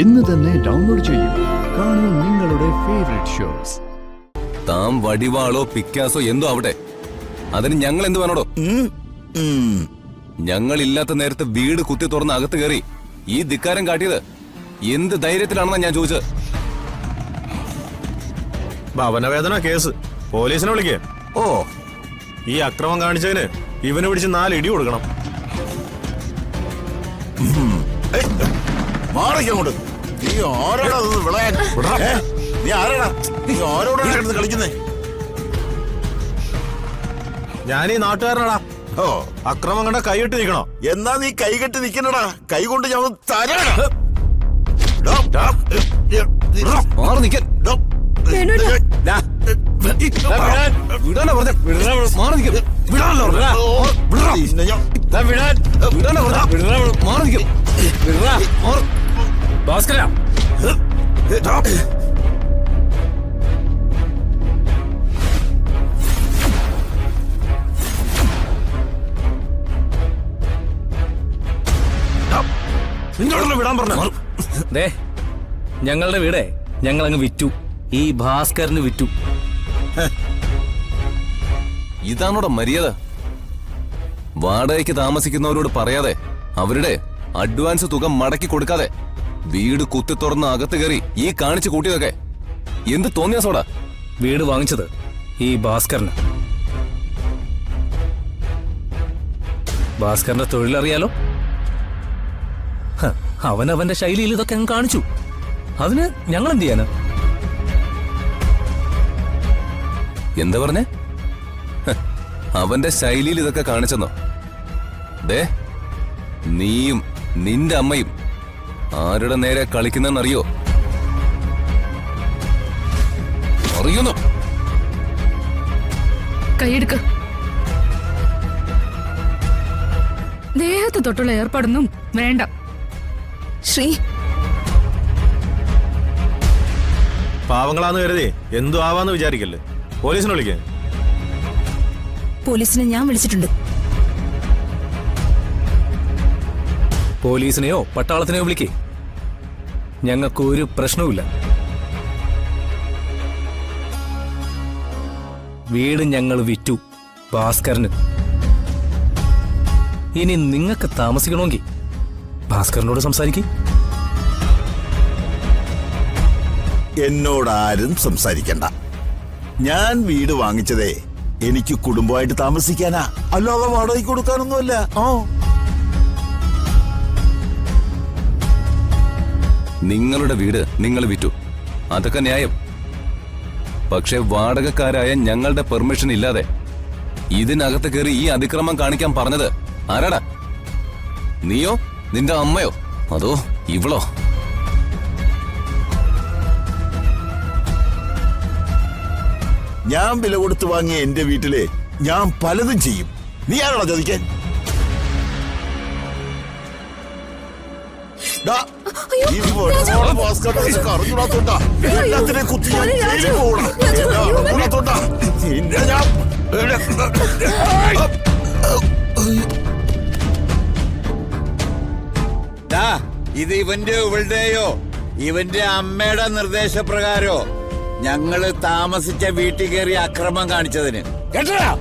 ഇന്ന് തന്നെ ഡൗൺലോഡ് ചെയ്യൂ. കാണൂ നിങ്ങളുടെ ഫേവറേറ്റ് ഷോസ്. താൻ വടിവാളോ പിക്കാസോ എന്തോ ആവട്ടെ, അതിന് ഞങ്ങൾ എന്ത് വേണോടോ? ഞങ്ങളില്ലാത്ത നേരത്തെ വീട് കുത്തി തുറന്ന് അകത്ത് കയറി ഈ ധിക്കാരം കാട്ടിയത് എന്ത് ധൈര്യത്തിലാണെന്നാ ഞാൻ ചോദിച്ചത്. ഭവനവേദന കേസ് പോലീസിനെ വിളിക്കേ. ഓ, ഈ അക്രമം കാണിച്ചതിന് ഇവനെ പിടിച്ച് 4 ഇടി കൊടുക്കണം. ഞാൻ ഈ നാട്ടുകാരനടാ. ഓ, അക്രമം കണ്ട കൈയിട്ട് നിൽക്കണോ? എന്നാ നീ കൈകെട്ടി നിക്കണടാ. കൈ കൊണ്ട് ഞാൻ മാറി നിൽക്കാൻ. ഭാസ്കര, നിന്നോടല്ലോ വിടാൻ പറഞ്ഞു. ഞങ്ങളുടെ വീടേ ഞങ്ങളങ്ങ് വിറ്റു. ഈ ഭാസ്കറിന് വിറ്റു. ഇതാണോടെ മര്യാദ? വാടകയ്ക്ക് താമസിക്കുന്നവരോട് പറയാതെ, അവരുടെ അഡ്വാൻസ് തുക മടക്കി കൊടുക്കാതെ വീട് കുത്തി തുറന്ന് അകത്ത് കയറി ഈ കാണിച്ചു കൂട്ടിയതൊക്കെ എന്ത് തോന്നിയ സോടാ? വീട് വാങ്ങിച്ചത് ഈ ഭാസ്കറിന്. ഭാസ്കറിന്റെ തൊഴിലറിയാലോ. അവനവന്റെ ശൈലിയിൽ ഇതൊക്കെ അങ്ങ് കാണിച്ചു. അതിന് ഞങ്ങൾ എന്ത് ചെയ്യാന്? എന്താ പറഞ്ഞേ? അവന്റെ ശൈലിയിൽ ഇതൊക്കെ കാണിച്ചെന്നോ? ദേ, നീയും നിന്റെ അമ്മയും ആരുടെ നേരെ കളിക്കുന്നെന്നറിയോ? അറിയുന്നു. കൈയെടുക്ക. ദേഹത്ത് തൊട്ടുള്ള ഏർപ്പാടൊന്നും വേണ്ട. ശ്രീ, പാവങ്ങളാന്ന് കരുതി എന്തു ആവാന്ന് വിചാരിക്കല്ലേ. പോലീസിനെ വിളിക്കേ. പോലീസിനെ ഞാൻ വിളിച്ചിട്ടുണ്ട്. പോലീസിനെയോ പട്ടാളത്തിനെയോ വിളിക്കേ. ഞങ്ങൾക്ക് ഒരു പ്രശ്നവുമില്ല. വീട് ഞങ്ങൾ വിറ്റു ഭാസ്കറിന്. ഇനി നിങ്ങൾക്ക് താമസിക്കണമെങ്കിൽ ഭാസ്കറിനോട് സംസാരിക്കും. എന്നോടാരും സംസാരിക്കണ്ട. ഞാൻ വീട് വാങ്ങിച്ചതേ എനിക്ക് കുടുംബമായിട്ട് താമസിക്കാനാ, അല്ലാതെ വാടകയ്ക്ക് കൊടുക്കാനൊന്നുമല്ല. നിങ്ങളുടെ വീട് നിങ്ങൾ വിറ്റു, അതൊക്കെ ന്യായം. പക്ഷെ വാടകക്കാരായ ഞങ്ങളുടെ പെർമിഷൻ ഇല്ലാതെ ഇതിനകത്ത് കയറി ഈ അതിക്രമം കാണിക്കാൻ പറഞ്ഞത് ആരാടാ? നീയോ, നിന്റെ അമ്മയോ, അതോ ഇവളോ? ഞാൻ വില കൊടുത്ത് വാങ്ങിയ എന്റെ വീട്ടില് ഞാൻ പലതും ചെയ്യും. നീ ആരാണോ ചോദിക്കാൻ? എല്ലാത്തിനെയും കുത്തി ഞാൻ ജയിലിൽ പോകണം. ഇത് ഇവന്റെ ഇവളുടെയോ ഇവന്റെ അമ്മയുടെ നിർദ്ദേശപ്രകാരോ ഞങ്ങള് താമസിച്ച വീട്ടിൽ കയറി അക്രമം കാണിച്ചതിന് കേട്ടടാ.